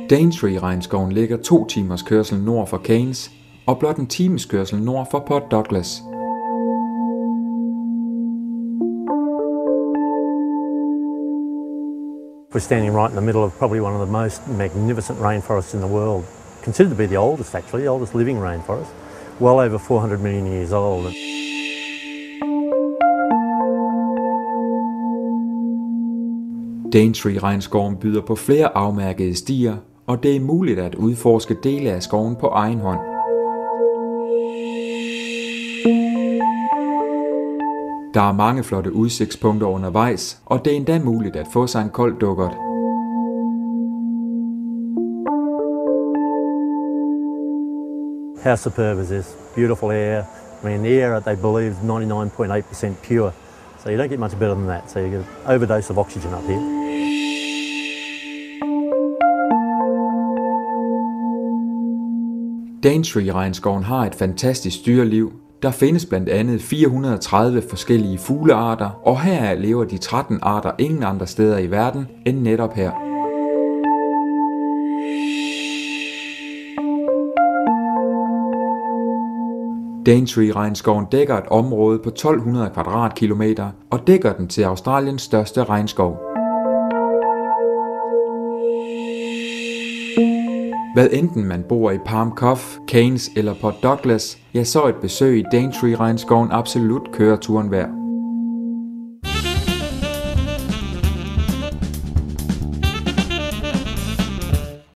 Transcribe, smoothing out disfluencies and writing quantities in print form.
Daintree-regnskoven ligger 2 timers kørsel nord for Cairns og blot en times kørsel nord for Port Douglas. We're standing right in the middle of probably one of the most magnificent rainforests in the world. Considered to be the oldest actually, the oldest living rainforest. Well over 400 million years old. Daintree-regnskoven byder på flere afmærkede stier, og det er muligt at udforske dele af skoven på egen hånd. Der er mange flotte udsigtspunkter undervejs, og det er endda muligt at få sig en kold dukkert. How superb is this? Beautiful air. I mean, the air they believe is 99.8% pure. So you don't get much better than that. So you get an overdose of oxygen up here. Daintree-regnskoven har et fantastisk dyreliv. Der findes blandt andet 430 forskellige fuglearter, og heraf lever de 13 arter ingen andre steder i verden end netop her. Daintree-regnskoven dækker et område på 1200 kvadratkilometer og dækker den til Australiens største regnskov. Hvad enten man bor i Palm Cove, Cairns eller Port Douglas, ja, så er et besøg i Daintree-regnskoven absolut køreturen værd.